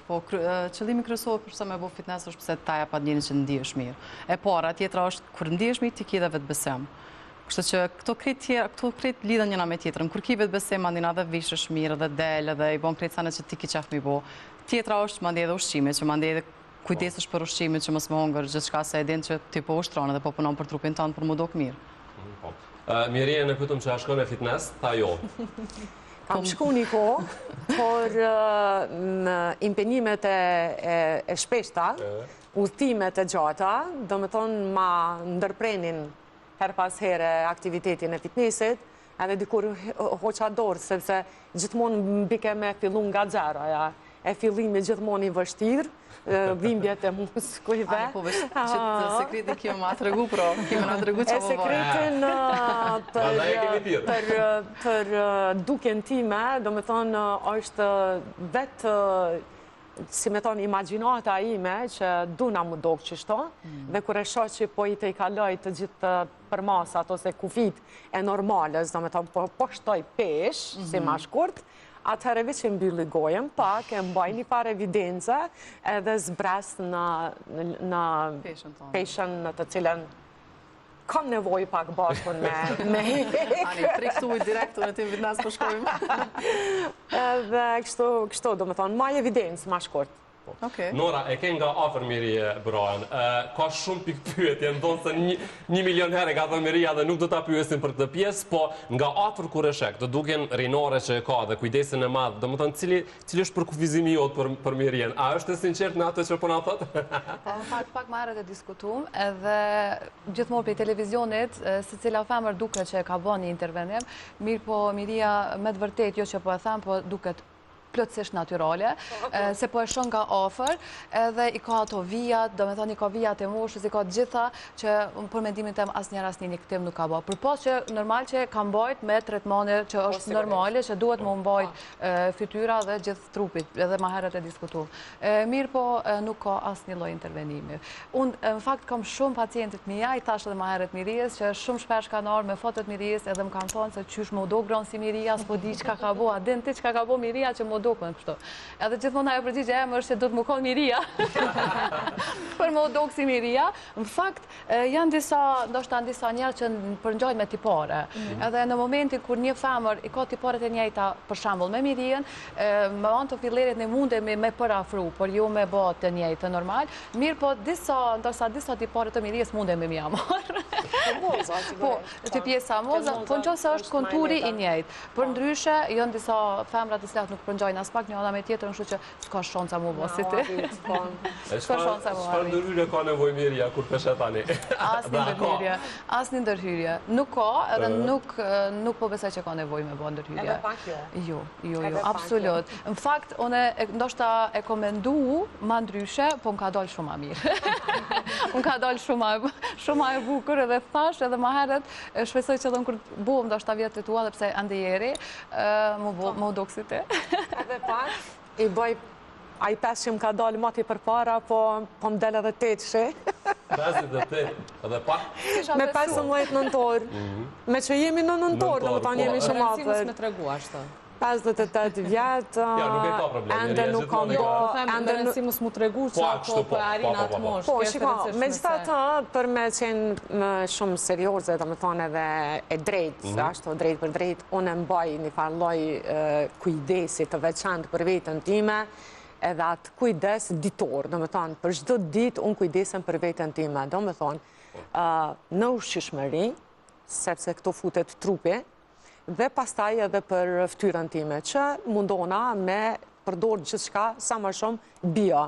po qëllimi kryesor përse me bo fitness është pse ta jap ndjenjën që ndihesh mirë. E para, tjetra është kur ndihesh mirë ti ke edhe vetbesim. Kështu që këto krejt lidhen njëna me tjetrën. Kur ki vetbesim, mandina dhe vishesh mirë dhe del dhe i bon krejt sanet që ti ki qef mi bo. Tjetra është mandej edhe ushqimit, që mandej edhe kujdesesh për ushqimit që mos më hongër gjithçka se e din që ti po ushtron dhe po punon për trupin tënd për mu dok mirë. Mirje në pyetëm që a shkon në fitness, ta jo. Kam shku një kohë, por impenjimet e shpeshta, udhëtimet e gjata, do me thonë ma ndërprenin her pas here aktivitetin e fitnessit, edhe dikur hoqa dorë, sepse gjithmonë mbike me fillun nga zero, ja. E fillimi gjithmonë i vështirë, dhimbjet e muskujve. Po vesh që sekreti kjo ma tregu, pro, kime na tregu që më sekretin për duken time, do me thonë, është vetë, si me thonë, imaginata ime, që duna mu dokë qështo, dhe kur e shoh që po i të i kaloj të gjithë përmasat ose kufit e normales, do me thonë, po shtoj pesh, si ma shkurt, atëherë që mbylli gojen pak, e mbaj një farë evidenca edhe zbres në peshen në të cilën kam nevoj pak bashkën me Ani, friksuj direkt në tim fitness për shkojmë. Edhe kështu, do me thonë, maj evidencë ma shkurt. Nora, e ke nga afër Mirije Brojan. Ka shumë pikë pyetje, ndonë se 1 milion herë ka thënë Mirija dhe nuk do ta pyesin për këtë pjesë, po nga afër kur e shek, të duken rinore që e ka dhe kujdesin e madh, domethënë cili është përkufizimi jot për Mirijen? A është e sinqert në atë që po na thot? Po në fakt pak më herët e diskutuam, edhe gjithmonë për televizionit, secila femër duket që ka bën një intervenim, mirë po Mirija me të vërtetë jo që po e them, po duket plotësisht natyrale, se po e shon nga afër, edhe i ka ato vijat, do me thonë i ka vijat e moshës, i ka gjitha që për mendimin tem asnjëherë asnjë një këtim nuk ka bë. Përpos që normal që ka mbajt me tretmane që është normale, që duhet më mbajt fytyra dhe gjithë trupit, edhe ma herët e diskutuar. Mirë po nuk ka asnjë lloj intervenimi. Unë në fakt kam shumë pacientit mia, i tash edhe ma herët Mirijës, që shumë shpesh kanë ardhur me fotot Mirijës, edhe më kanë thonë se qysh më do gron si Mirija, s'po di çka ka bë, a din ti çka ka bë Mirija që dokën kështu. Edhe gjithmonë ajo përgjigje e më është që do të më konë Mirija. Për më dokë si Mirija. Në fakt, janë ndoshta disa njerëz që përngjojnë me tipare. Edhe në momentin kur një femër i ka tiparet e njëjta, për shembull me Mirijën, me anë të fillerit ne mundemi me përafru, por jo me bë të njëjtë normal. Mirë, po ndoshta disa tipare të Mirijës mundemi me marr. Po, të pjesa moza, po nëse është konturi i njëjtë. Përndryshe, janë disa femra të cilat nuk përngjojnë as pak një ana me tjetër, kështu që s'ka shanca mu bë si ti. S'ka shanca mu. Çfarë ndërhyrje ka nevojë Mirija kur peshet tani? Asnjë ndërhyrje. Nuk ka, edhe nuk po besoj që ka nevojë me bë ndërhyrje. Edhe pak jo. Jo, absolut. Në fakt, unë ndoshta e komendu ma ndryshe, po më ka dalë shumë më mirë. Më ka dalë shumë më e bukur edhe thash edhe më herët, shpresoj që edhe kur buam ndoshta vjetët tua, sepse ande jeri, më doksi ti. Edhe pak, i bëj, a i 5 që më ka dalë mati për para, po më del edhe 8 shi. 58, edhe pak? Me 15 nëntor. Me që jemi në nëntor, në më tanë jemi shumë atër. Rëndësimës me tregu ashtë. 58 vjetë, Ja, nuk e ka problem. ende nuk kam Po, them rëndësimës mu tregu që po arin atë mosh. Po, shiko, me gjitha ta, për me qenë shumë serioze, dhe me thonë edhe e drejt, ashtu drejt për drejt, unë mbaj një farloj kujdesit të veçantë për vetën time, edhe atë kujdes ditor, do me thonë, për çdo ditë unë kujdesem për vetën time, do me thonë, në ushqishmëri, sepse këto futet trupi, dhe pastaj edhe për ftyrën time, që mundona me përdorë gjithçka sa më shumë bio.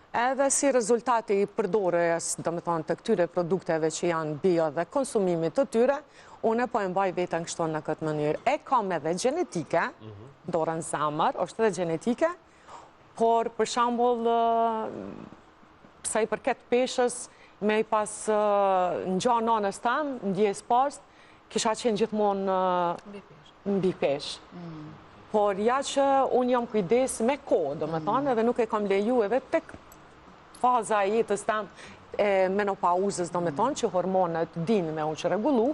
Edhe si rezultati i përdorjes, do me thonë, të këtyre produkteve që janë bio dhe konsumimit të tyre, une po e mbaj vetën kështu në këtë mënyrë. E kam edhe gjenetike, dorën zamër, është edhe gjenetike, por për shembull, sa i përket peshës, me i pas në gjanë nanës tam, ndjes post, kisha qenë gjithmonë mbi pesh. Por ja që unë jam kujdes me kohë, do me thonë, edhe nuk e kam leju edhe tek faza e jetës tam e menopauzës, do me thonë, që hormonet din me unë që regullu,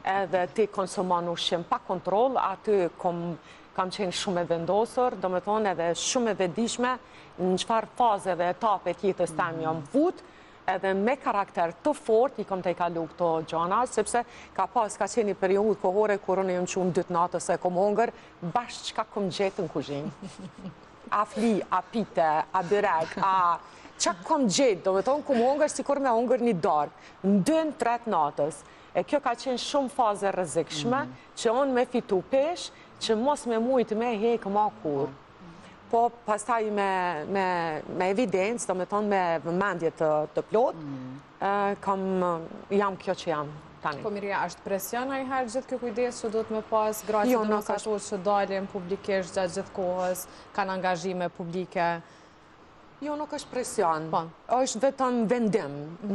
edhe ti konsumon ushqim pa kontrol, aty kam qenë shumë e vendosër, do me thonë edhe shumë e vedishme, në çfarë faze dhe etape të jetës tem jam fut, edhe me karakter të fort i kom të i kalu këto gjana, sepse ka qenë një periudhë kohore kur unë jam qenë 2 natës e kom hongër, bashkë çka kom gjetë në kuzhinë. A fli, a pite, a byrek, a çka kom gjetë, do me thonë kom hongër si kur me hongër një darë, në 2-3 natës. E kjo ka qenë shumë faze rrezikshme, që unë me fitu pesh, që mos me mujtë me hekë ma kur. Po pastaj me evidencë, do me thonë me vëmendje të plot, jam kjo që jam tani. Po Miria, është presion a i herë gjithë kjo kujdes që do të me pas gratë të nësatur që dalin publikisht gjatë gjithë kohës, kanë angazhime publike? Jo, nuk është presion, është vetëm vendim,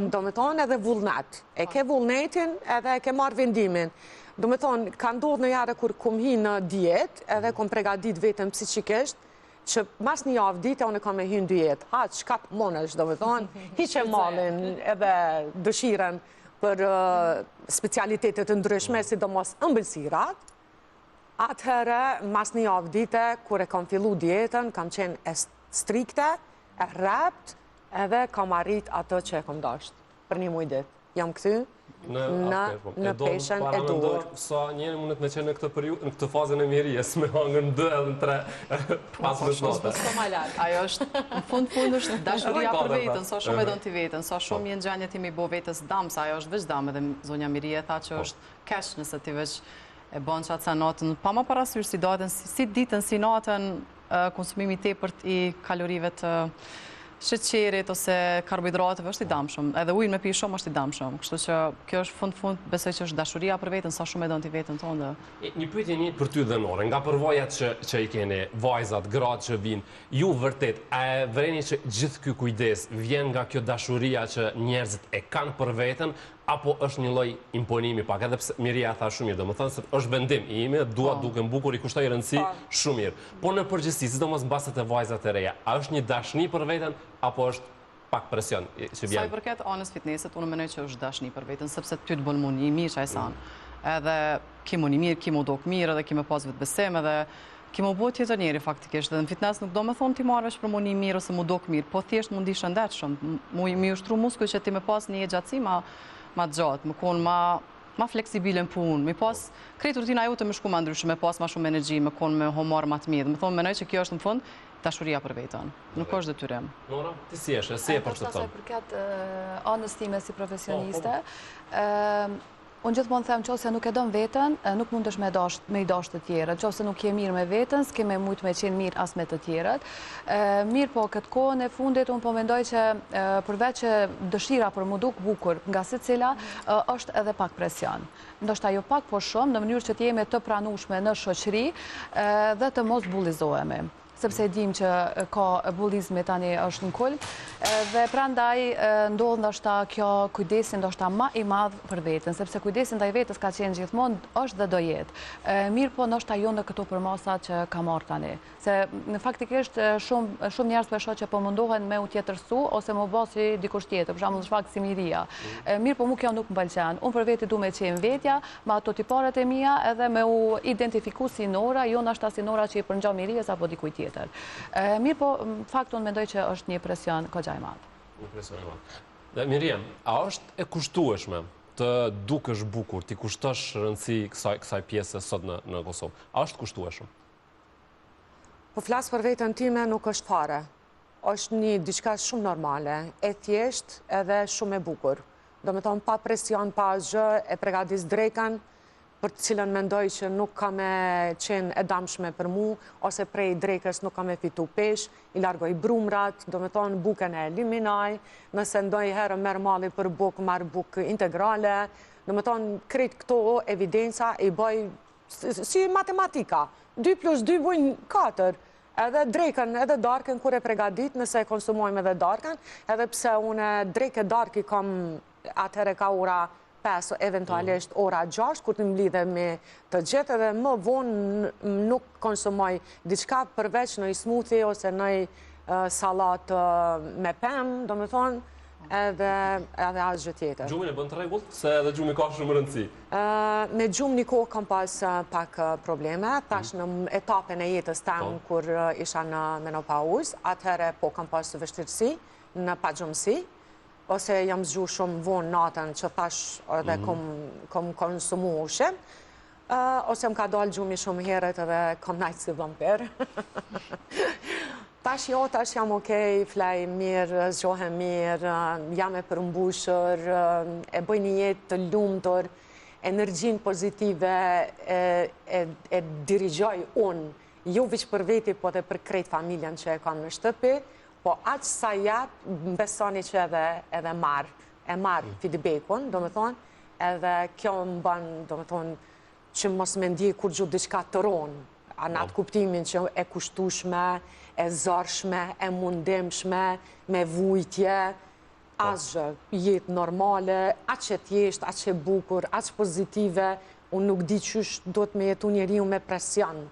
do me thonë edhe vullnet. E ke vullnetin edhe e ke marrë vendimin. Do me thonë, ka ndodhë në jare kur kom hi në dietë, edhe kom pregadit vetëm psikikisht, që mas një javë dite, unë kam e hynë dietë. Ha, qka të monësh, do me thonë, hiqe malin edhe dëshiren për specialitetet të ndryshme, si do mos ëmbëlsirat. Atëherë, mas një javë dite, kur e kam fillu dietën, kam qenë strikte, e rrept, edhe kam arrit atë që e kam dashtë për një muj ditë. Jam këthy në peshen e dur. Sa njëri mundet me qenë në këtë periudhë, në këtë fazën e mirjes, me hangër në 2 edhe në 3 15 note. Ajo është, në fund është dashuria për vetën, sa shumë e donë ti vetën, sa shumë jenë gjanje ti me bo vetës dam, sa ajo është veç dam, edhe zonja Miria tha që është kesh nëse ti veç e bon që atë sa natën, pa ma parasysh si datën, si ditën, si natën, konsumimi tepërt i kalorive të sheqerit ose karbohidrateve është i damshëm, edhe ujnë me pi shumë është i damshëm, kështu që kjo është fund, besoj që është dashuria për vetën, sa shumë e donë ti vetën tonë. Një pyetje një për ty dhe Nore, nga përvojat që i keni, vajzat, gratë që vinë, ju vërtet, a e vreni që gjithë ky kujdes vjen nga kjo dashuria që njerëzit e kanë për vetën, apo është një lloj imponimi pak, edhe pse Miria tha shumë mirë, domethënë se është vendim i imi, dua duken bukur, i kushtoj rëndësi shumë mirë. Po në përgjithësi, sidomos mbase të vajzat e reja, a është një dashni për veten apo është pak presion që vjen? Sa i përket anës fitnessit, unë mendoj që është dashni për veten, sepse ty të bën mund një mirë çaj san. Edhe ki mund një mirë, ki mund dok mirë, edhe ki më pas vetbesim, edhe ki më bëhet tjetër njeri faktikisht. Dhe në fitness nuk do me thonë ti marrësh për mund një mirë ose mund dok mirë, po thjesht mund di shëndetshëm, mi ushtru muskuj që ti me pas një gjatësi ma gjatë, më konë ma fleksibile në punë, mi pas krejt rutina jote me shku ma ndryshme, me pas ma shumë energji, me konë me homar ma të mirë. Më thonë, menoj që kjo është në fund dashuria për vetën, nuk është detyrim. Nora, ti si eshe, si e përshtatën? Për përket anës time si profesioniste, unë gjithmonë them qofse nuk e don veten, nuk mundesh me i dash të tjerët. Qofse nuk je mirë me veten, s'ke me mujt me qenë mirë as me të tjerët. Mirë po, këtë kohën e fundit, unë po mendoj që përveç që dëshira për mu duk bukur nga secila, është edhe pak presion. Ndoshta jo pak, po shumë, në mënyrë që t'jemi të pranueshme në shoqëri dhe të mos bullizohemi. Sepse dim që ka bullizmi tani është në kull, dhe prandaj ndodh ndoshta kjo kujdesin ndoshta ma i madh për veten, sepse kujdesin ndaj vetes ka qenë gjithmonë është dhe do jetë. Mirë po ndoshta jo në këto përmasa që ka marrë tani, se në faktikisht shumë njerëz po e shoh që po mundohen me u tjetërsu ose më bë si dikush tjetër, për shembull shfaq si Miria. Mirë po mu kjo nuk më pëlqen. Unë për veti du me qenë vetja, me ato tiparet e mia edhe me u identifiku si Nora, jo ndoshta si Nora që i përngjan Mirias apo dikujt tjetër. Mirë po, faktu unë mendoj që është një presion kogja i madh. Një presion i madh. Dhe Miriam, a është e kushtueshme të dukesh bukur, ti kushtosh rëndësi kësaj pjese sot në Kosovë? A është kushtueshëm? Po flas për veten time nuk është fare. Është një diçka shumë normale, e thjesht edhe shumë e bukur. Do me thonë pa presion, pa asgjë, e pregadis drekën, për të cilën mendoj që nuk ka me qenë e damshme për mu, ose prej drekës nuk ka me fitu pesh, i largoj brumrat, do me thonë buken e eliminaj, nëse ndoj herë merë mali për buk, marë buk integrale, do me thonë krejt këto evidenca i bëj si matematika, 2 + 2 bujnë 4, edhe drekën, edhe darkën, kur e pregadit, nëse e konsumojmë edhe darkën, edhe pse une dreke dark i kam atëhere ka ora 5, eventualisht ora 6, kur të mblidhe me të gjithë, edhe më vonë nuk konsumoj diçka përveç në smoothie ose në salat me pemë, do me thonë, edhe asgjë tjetër. Gjumin e bën të rregullt, se edhe gjumi ka shumë rëndësi. Me gjumë një kohë kam pas pak probleme, tash në etapën e jetës tem kur isha në menopauzë, atëherë po kam pas vështirësi në pagjumësi, ose jam zgju shumë vonë natën që tash edhe kom konsumu ushqim, ose më ka dalë gjumi shumë herët edhe kom najtë si vampir. Tash jam okej, flaj mirë, zgjohem mirë, jam e përmbushur, e bëj një jetë të lumtur, energjinë pozitive e dirigjoj unë, jo veç për veti, po dhe për krejt familjen që e kam në shtëpi, po aq sa jap, besoni që edhe marr feedbackun, do me thonë, edhe kjo më ban, do me thonë, që mos me ndje kur gjutë diçka të ronë, në atë kuptimin që e kushtushme, e zorshme, e mundimshme, me vujtje, asgjë, jetë normale, aq që t'jesht, aq që bukur, aq pozitive, unë nuk di qysh do të me jetu njeriu me presion